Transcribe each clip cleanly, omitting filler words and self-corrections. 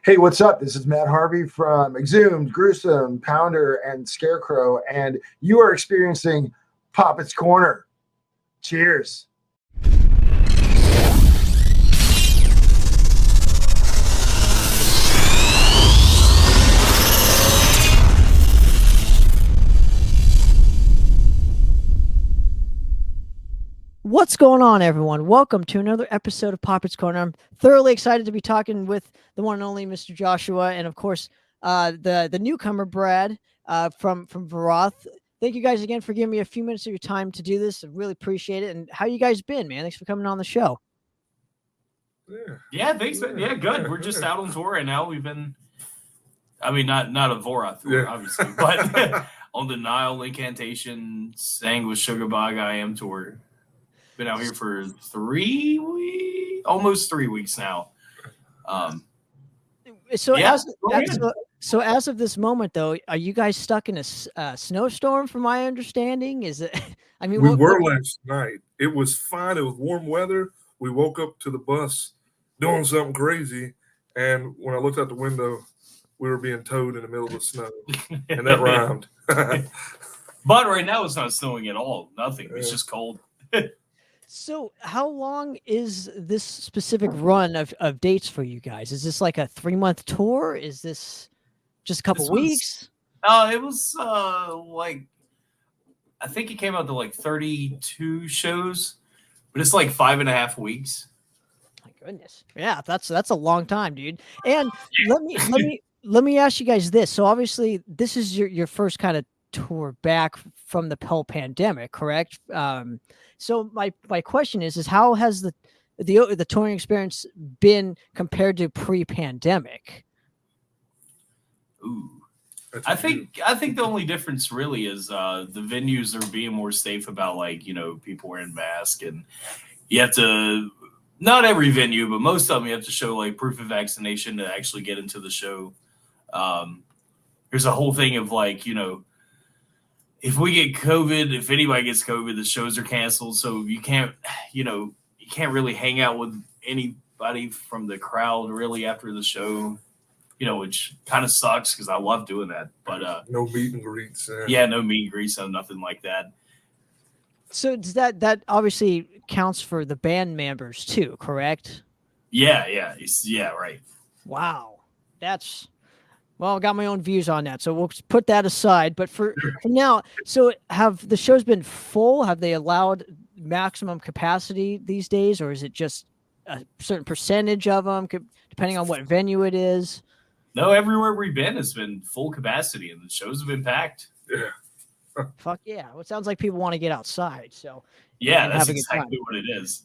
Hey, what's up? This is Matt Harvey from Exhumed, Gruesome, Pounder, and Scarecrow, and you are experiencing Poppitt's Corner. Cheers. What's going on, everyone? Welcome to another episode of Poppitt's Corner. I'm thoroughly excited to be talking with the one and only Mr. Joshua, and of course, the newcomer Brad from Voraath. Thank you guys again for giving me a few minutes of your time to do this. I really appreciate it. And how you guys been, man? Thanks for coming on the show. Yeah, thanks. Yeah, good. We're just out on tour right now. We've been, I mean, not a Voraath tour, obviously, but on the Nile Incantation Sang with Sugar Bog I Am tour. Been out here for almost 3 weeks now. So as of this moment, though, are you guys stuck in a snowstorm? From my understanding, is it? I mean, we were last night. It was fine. It was warm weather. We woke up to the bus doing something crazy, and when I looked out the window, we were being towed in the middle of the snow, and that rhymed. But right now, it's not snowing at all. Nothing. It's just cold. So how long is this specific run of dates for you guys? Is this like a 3-month tour? Is this just a couple weeks? It was like, I think it came out to like 32 shows, but it's like 5.5 weeks. My goodness. Yeah, that's a long time, dude. And let me ask you guys this. So obviously this is your first kind of tour back from the whole pandemic, correct? So my question is how has the touring experience been compared to pre-pandemic? Ooh, I think the only difference really is the venues are being more safe about, like, people wearing masks, and you have to, not every venue, but most of them, you have to show like proof of vaccination to actually get into the show. There's a whole thing of like, if we get COVID, if anybody gets COVID, the shows are canceled. So you can't really hang out with anybody from the crowd really after the show, which kind of sucks because I love doing that. But no meet and greets. Yeah, no meet and greets, and nothing like that. So does that obviously counts for the band members too, correct? Yeah, right. Wow, well, I got my own views on that, so we'll put that aside. But for now, so have the shows been full? Have they allowed maximum capacity these days, or is it just a certain percentage of them, depending on what venue it is? No, everywhere we've been has been full capacity, and the shows have been packed. Yeah. Fuck yeah. Well, it sounds like people want to get outside, so yeah, that's exactly what it is.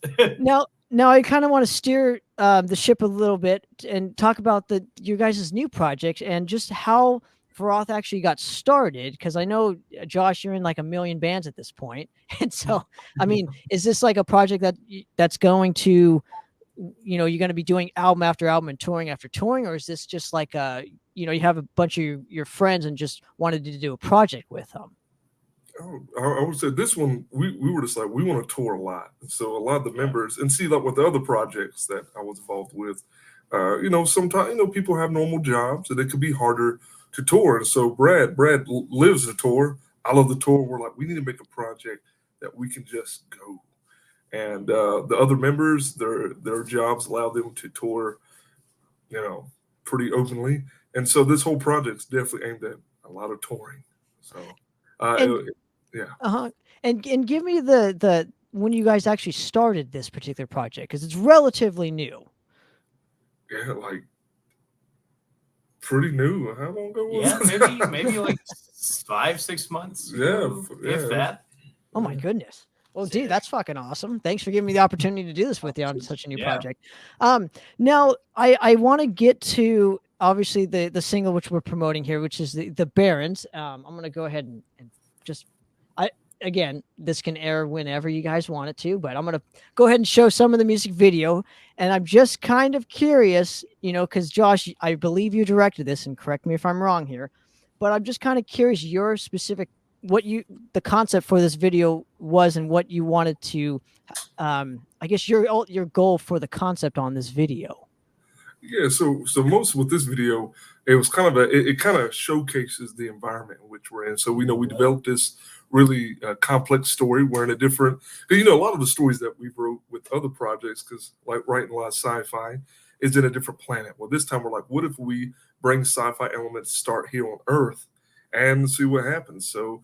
Now I kind of want to steer the ship a little bit and talk about your guys' new project and just how Voraath actually got started. Because I know, Josh, you're in like a million bands at this point. And so, I mean, is this like a project that's going to, you're going to be doing album after album and touring after touring? Or is this just like, you have a bunch of your friends and just wanted to do a project with them? I would say this one, we were just like, we want to tour a lot. So a lot of the members, and see, like with the other projects that I was involved with, sometimes, people have normal jobs and it could be harder to tour. And so Brad lives the tour. I love the tour. We're like, we need to make a project that we can just go. And the other members, their jobs allow them to tour, pretty openly. And so this whole project's definitely aimed at a lot of touring. So, yeah. And give me the when you guys actually started this particular project, because it's relatively new. Yeah, like pretty new. How long ago was it? Yeah, maybe like 5-6 months. If that. Oh my goodness. Well, dude, that's fucking awesome. Thanks for giving me the opportunity to do this with you on such a new project. Now I want to get to obviously the single which we're promoting here, which is the Barrens. I'm going to go ahead and just, again, this can air whenever you guys want it to, but I'm going to go ahead and show some of the music video. And I'm just kind of curious, because Josh, I believe you directed this, and correct me if I'm wrong here, but I'm just kind of curious your specific, the concept for this video was and what you wanted to, I guess your goal for the concept on this video. Yeah, so most with this video, it was kind of it kind of showcases the environment in which we're in. So we know we developed this really complex story. We're in a different, a lot of the stories that we wrote with other projects, because like writing a lot of sci-fi is in a different planet. Well, this time we're like, what if we bring sci-fi elements, start here on Earth, and see what happens? So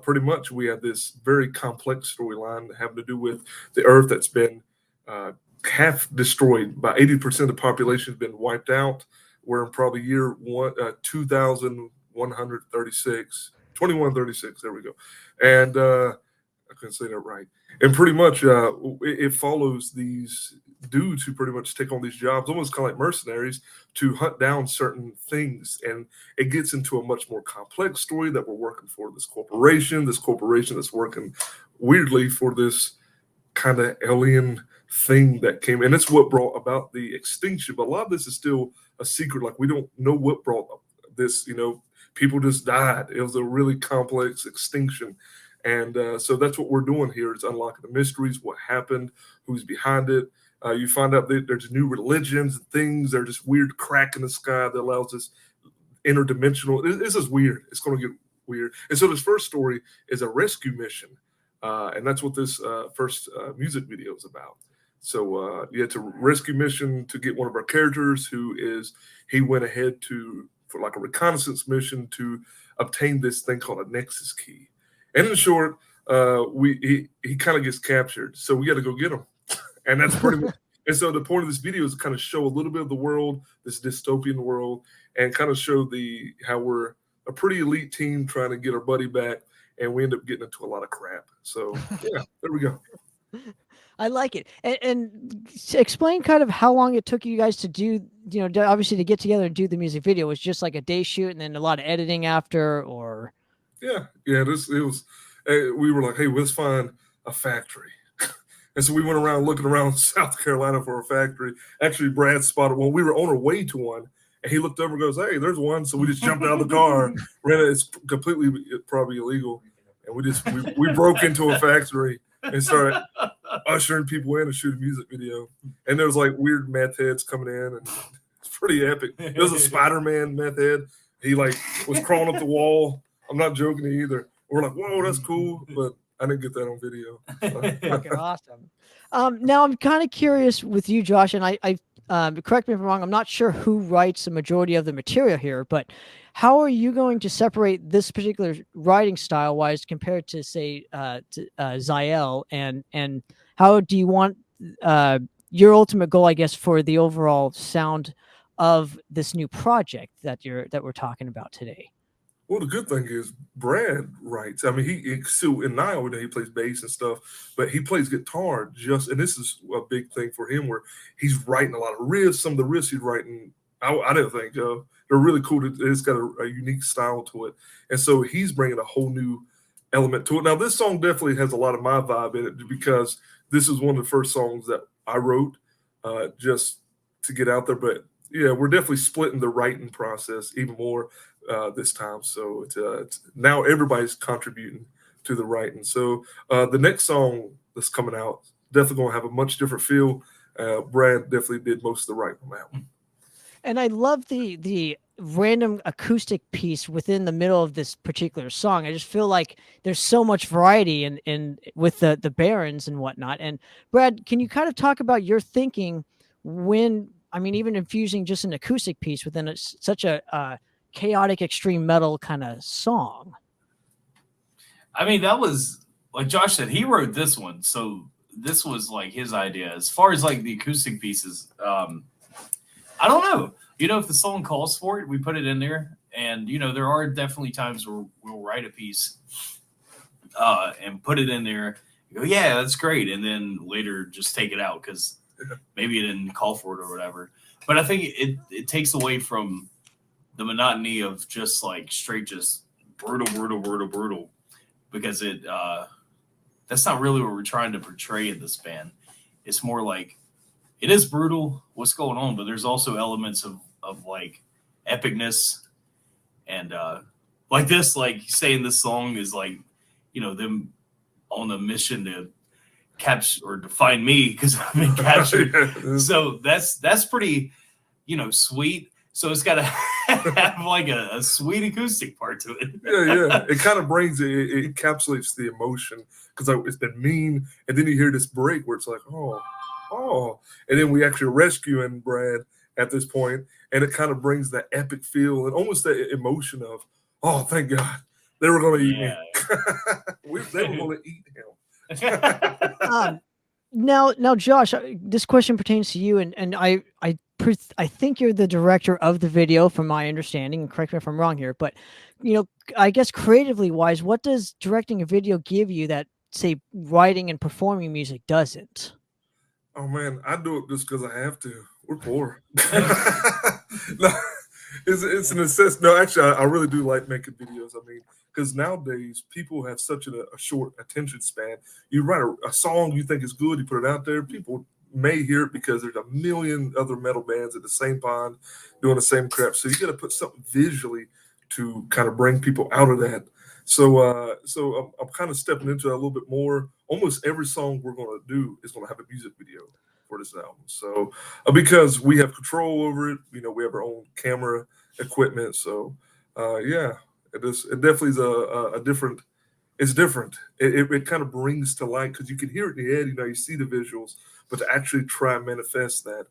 pretty much we have this very complex storyline having to do with the Earth that's been half destroyed. By 80% of the population has been wiped out. We're in probably year 2136, 2136. There we go. And I couldn't say that right. And pretty much it follows these dudes who pretty much take on these jobs, almost kind of like mercenaries, to hunt down certain things. And it gets into a much more complex story that we're working for this corporation that's working weirdly for this kind of alien thing that came, and it's what brought about the extinction. But a lot of this is still a secret. Like, we don't know what brought this. People just died. It was a really complex extinction, and so that's what we're doing here, is unlocking the mysteries, what happened, who's behind it. You find out that there's new religions and things. There's just weird crack in the sky that allows this interdimensional. This is weird. It's going to get weird. And so this first story is a rescue mission, and that's what this first music video is about. So it's a rescue mission to get one of our characters he went ahead for like a reconnaissance mission to obtain this thing called a Nexus key. And in short, he kind of gets captured. So we got to go get him. And that's pretty much. And so the point of this video is to kind of show a little bit of the world, this dystopian world, and kind of show how we're a pretty elite team trying to get our buddy back. And we end up getting into a lot of crap. So yeah, there we go. I like it. And explain kind of how long it took you guys to do, obviously to get together and do the music video. It was just like a day shoot and then a lot of editing after, or? Yeah. It was, we were like, hey, let's find a factory. And so we went around looking around South Carolina for a factory. Actually, Brad spotted one. We were on our way to one, and he looked over and goes, hey, there's one. So we just jumped out of the car. It's completely probably illegal. And we broke into a factory and started ushering people in and shoot a music video. And there was like weird meth heads coming in, and it's pretty epic. There was a Spider-Man meth head. He like was crawling up the wall. I'm not joking either. We're like, whoa, that's cool. But I didn't get that on video. Okay, awesome. Now I'm kind of curious with you, Josh, and I correct me if I'm wrong. I'm not sure who writes the majority of the material here, but how are you going to separate this particular writing style wise compared to, say, Xael, and how do you want your ultimate goal, I guess, for the overall sound of this new project that we're talking about today? Well, the good thing is Brad writes. I mean, he still in Nile, he plays bass and stuff, but he plays guitar and this is a big thing for him, where he's writing a lot of riffs. Some of the riffs he's writing, I didn't think they're really cool. It's got a unique style to it. And so he's bringing a whole new element to it. Now, this song definitely has a lot of my vibe in it, because this is one of the first songs that I wrote just to get out there. But yeah, we're definitely splitting the writing process even more this time. So it's now everybody's contributing to the writing. So the next song that's coming out definitely going to have a much different feel. Brad definitely did most of the writing on that one. And I love the random acoustic piece within the middle of this particular song. I just feel like there's so much variety in with the Barrens and whatnot. And Brad, can you kind of talk about your thinking when, even infusing just an acoustic piece within such a chaotic extreme metal kind of song? That was, like Josh said, he wrote this one, so this was like his idea. As far as like the acoustic pieces, I don't know. If the song calls for it, we put it in there. And, there are definitely times where we'll write a piece and put it in there. You go, yeah, that's great. And then later just take it out because maybe it didn't call for it or whatever. But I think it takes away from the monotony of just like straight, just brutal. Because that's not really what we're trying to portray in this band. It's more like, it is brutal what's going on, but there's also elements of like epicness, and like this, like saying this song is like, them on a mission to capture or to find me because I've been captured. So that's pretty. sweet. So it's got to have like a sweet acoustic part to it. Yeah. It kind of brings it encapsulates the emotion because it's been mean, and then you hear this break where it's like, oh, and then we actually rescuing Brad at this point, and it kind of brings that epic feel and almost that emotion of, oh, thank God they were going to eat me. They were going to eat him. Now, Josh, this question pertains to you, and I think you're the director of the video, from my understanding, and correct me if I'm wrong here, but, I guess creatively wise, what does directing a video give you that, say, writing and performing music doesn't? Oh, man, I do it just because I have to. We're poor. No, it's an necessity. No, actually, I really do like making videos. I mean, because nowadays people have such a short attention span. You write a song you think is good, you put it out there, people may hear it because there's a million other metal bands at the same pond doing the same crap. So you got to put something visually to kind of bring people out of that. So I'm kind of stepping into that a little bit more. Almost every song we're going to do is going to have a music video for this album. So because we have control over it, we have our own camera equipment. So it definitely is a different. It's different. It kind of brings to light because you can hear it in the head. You see the visuals, but to actually try and manifest that.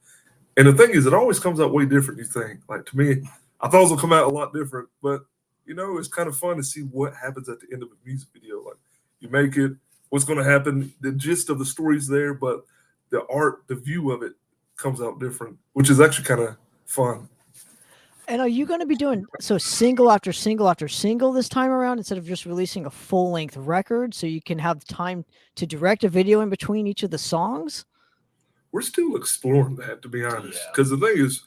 And the thing is, it always comes out way different. You think, like, to me, I thought it was gonna come out a lot different, but it's kind of fun to see what happens at the end of a music video. Like, you make it, what's going to happen, the gist of the story's there, but the art, the view of it comes out different, which is actually kind of fun. And are you going to be doing single after single after single this time around, instead of just releasing a full-length record, so you can have time to direct a video in between each of the songs? We're still exploring that, to be honest, because the thing is,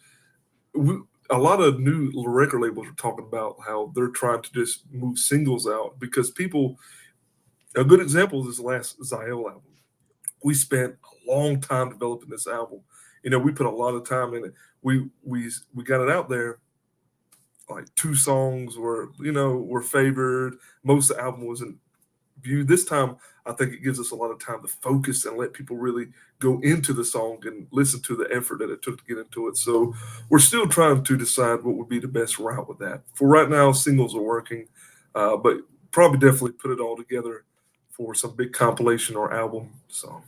a lot of new record labels are talking about how they're trying to just move singles out because a good example is this last Xael album. We spent a long time developing this album. We put a lot of time in it. We got it out there. Like 2 songs were favored. Most of the album wasn't viewed. This time, I think it gives us a lot of time to focus and let people really go into the song and listen to the effort that it took to get into it. So we're still trying to decide what would be the best route with that. For right now, singles are working, but probably definitely put it all together for some big compilation or album. So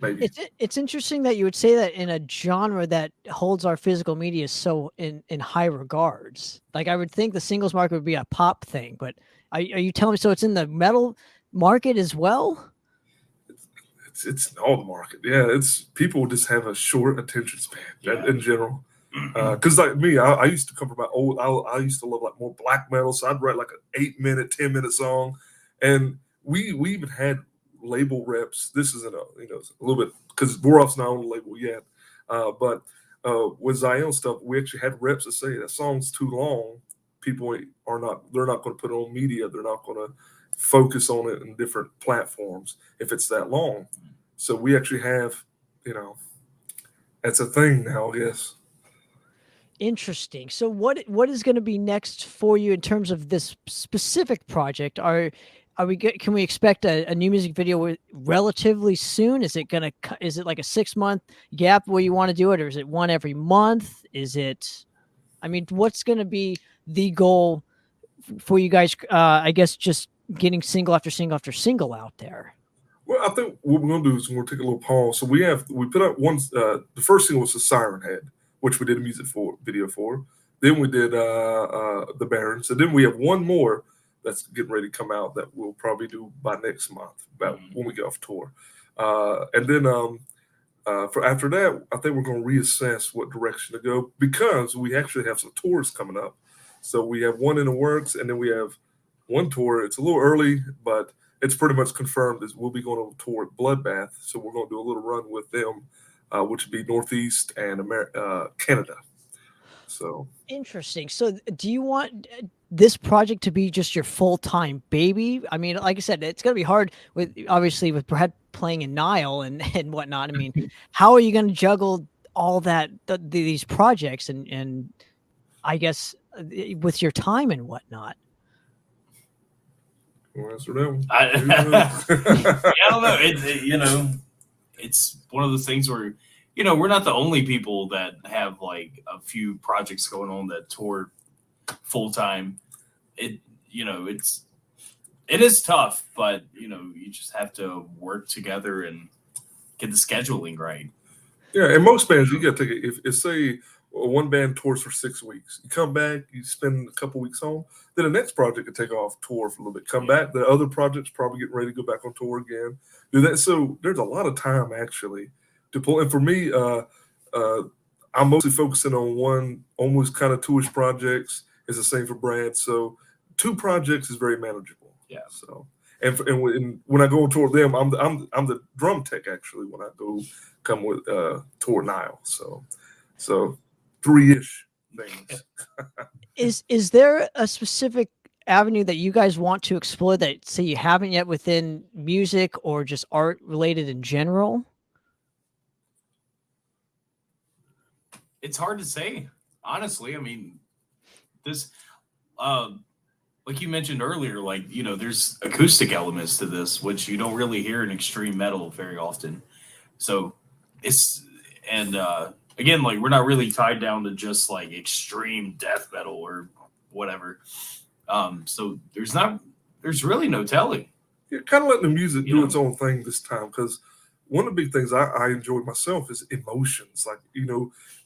maybe. It's interesting that you would say that in a genre that holds our physical media so in high regards. Like, I would think the singles market would be a pop thing, but are you telling me so it's in the metal market as well? It's in all the market. Yeah, it's people just have a short attention span in general. Because like me, I used to come from my old. I used to love like more black metal, so I'd write like an 8-minute, 10-minute song, and we even had label reps. This isn't a little bit because Voraath's not on the label yet, but with Xael stuff, we actually had reps that say that song's too long. People they're not going to put it on media. They're not going to focus on it in different platforms if it's that long. So we actually have, that's a thing now, I guess. Interesting. So what is going to be next for you in terms of this specific project? Can we expect a new music video relatively soon? Is it like a 6-month gap where you want to do it, or is it one every month? What's going to be the goal for you guys? I guess just getting single after single after single out there. Well, I think what we're going to do is we're going to take a little pause. So we put out one. The first single was the Siren Head, which we did a music video for. Then we did the Barrens, and then we have one more that's getting ready to come out that we'll probably do by next month, about when we get off tour. And then for after that, I think we're going to reassess what direction to go because we actually have some tours coming up. So we have one in the works, and then we have one tour. It's a little early, but it's pretty much confirmed as we'll be going on a tour at Bloodbath. So we're going to do a little run with them, which would be Northeast and Canada. So interesting. So do you want this project to be just your full-time baby? I mean, like I said, it's going to be hard with Brad playing in Nile and whatnot. I mean, how are you going to juggle all that, these projects and I guess with your time and whatnot? Well, answer that one. I don't know. It's one of those things where we're not the only people that have like a few projects going on that tour full time. It is tough, but you just have to work together and get the scheduling right. Yeah, and most bands you got to take it. If say one band tours for 6 weeks, you come back, you spend a couple weeks home, then the next project could take off tour for a little bit, come back. The other project's probably getting ready to go back on tour again. Do that. So there's a lot of time actually to pull. And for me, I'm mostly focusing on one almost kind of 2-ish projects. It's the same for Brad. So 2 projects is very manageable. Yeah. So and when I go on tour with them, I'm the drum tech actually when I go come with tour Nile. So 3-ish things. Is there a specific avenue that you guys want to explore that say you haven't yet within music or just art related in general? It's hard to say, honestly. I mean, this, like you mentioned earlier, like, there's acoustic elements to this, which you don't really hear in extreme metal very often. So again, like, we're not really tied down to just like extreme death metal or whatever. So there's really no telling. Yeah, kind of letting the music do its own thing this time, because one of the big things I enjoy myself is emotions. Like,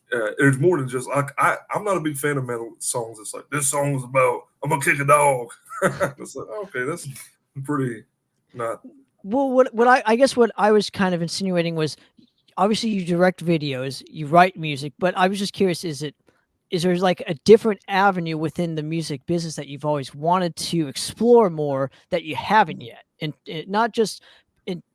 there's more than just like I'm not a big fan of metal songs. It's like this song is about I'm gonna kick a dog. It's like, okay, that's pretty not. Well, what I guess what I was kind of insinuating was, obviously you direct videos, you write music, but I was just curious, is there like a different avenue within the music business that you've always wanted to explore more that you haven't yet? And not just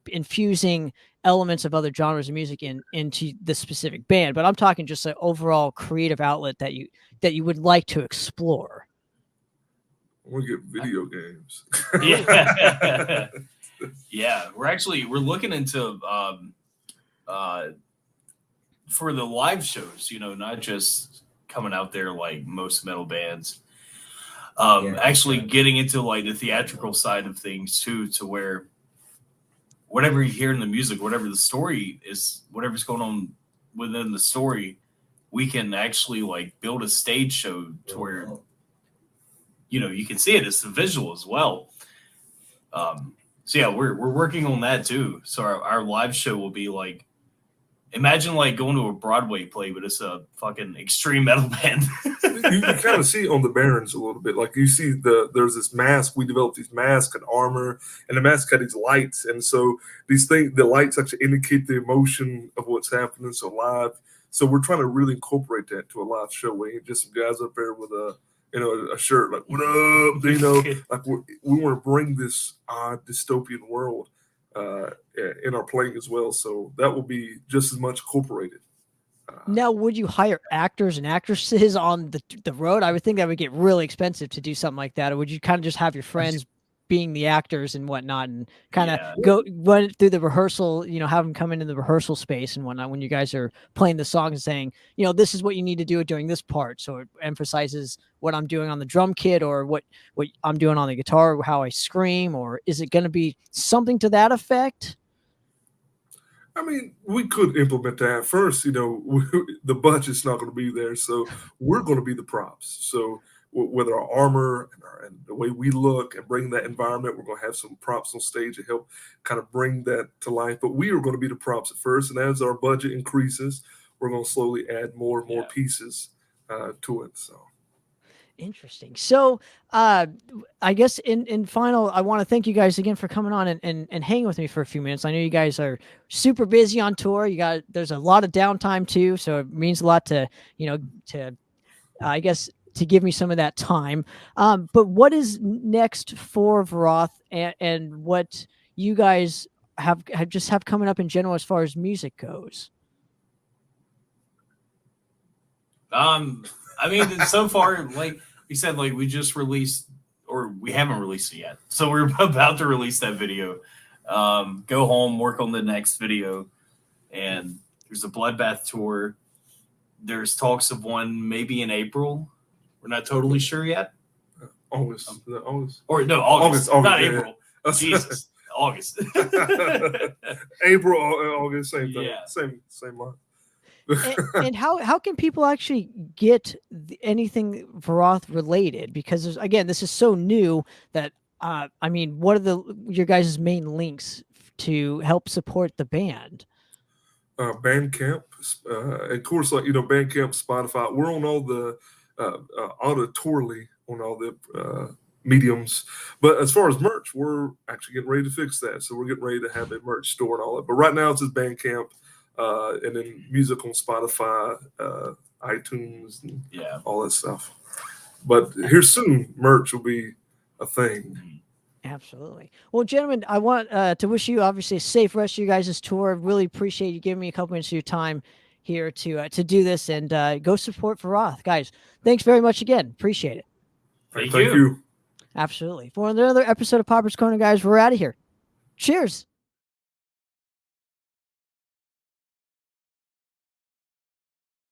infusing elements of other genres of music into the specific band, but I'm talking just an overall creative outlet that you would like to explore. We get video games. Yeah. Yeah, we're looking into for the live shows, not just coming out there like most metal bands. Actually getting into like the theatrical side of things too, to where whatever you hear in the music, whatever the story is, whatever's going on within the story, we can actually like build a stage show to where you can see it. It's the visual as well. So yeah, we're working on that too. So our live show will be like, imagine like going to a Broadway play, but it's a fucking extreme metal band. you kind of see on the Barrens a little bit. Like you see there's this mask. We developed these masks and armor, and the mask had these lights. And so the lights actually indicate the emotion of what's happening. So live. So we're trying to really incorporate that to a live show. We ain't just some guys up there with a shirt like, what up? Like we want to bring this odd dystopian world in our playing as well. So that will be just as much incorporated. Now, would you hire actors and actresses on the road? I would think that would get really expensive to do something like that. Or would you kind of just have your friends being the actors and whatnot, and kind of go run through the rehearsal, have them come into the rehearsal space and whatnot when you guys are playing the song and saying, this is what you need to do during this part. So it emphasizes what I'm doing on the drum kit or what I'm doing on the guitar, or how I scream, or is it going to be something to that effect? I mean, we could implement that first. The budget's not going to be there, so we're going to be the props. So with our armor and the way we look and bring that environment, we're going to have some props on stage to help kind of bring that to life. But we are going to be the props at first, and as our budget increases, we're going to slowly add more and more pieces to it. So. Interesting. So I guess in final, I want to thank you guys again for coming on and hanging with me for a few minutes. I know you guys are super busy on tour. There's a lot of downtime too. So it means a lot to give me some of that time. But what is next for Voraath and what you guys have coming up in general as far as music goes? I mean, so far, like we said, like we just released, or we haven't released it yet. So we're about to release that video. Go home, work on the next video. And there's a Bloodbath tour. There's talks of one maybe in April. We're not totally sure yet. August. Or no, August. Not yeah. April. Jesus. August. April, August, same thing. Yeah. Same month. And how can people actually get anything Voraath related? Because again, this is so new that I mean, what are your guys' main links to help support the band? Bandcamp, of course, like Bandcamp, Spotify. We're on all the auditorily on all the mediums. But as far as merch, we're actually getting ready to fix that. So we're getting ready to have a merch store and all that. But right now it's just Bandcamp, and then music on Spotify, iTunes, and all that stuff. But here soon, merch will be a thing. Absolutely. Well, gentlemen, I want to wish you obviously a safe rest of you guys' tour. Really appreciate you giving me a couple minutes of your time here to do this, and go support Voraath. Guys, thanks very much again. Appreciate it. Thank you. Absolutely. For another episode of Poppitt's Corner, guys, we're out of here. Cheers.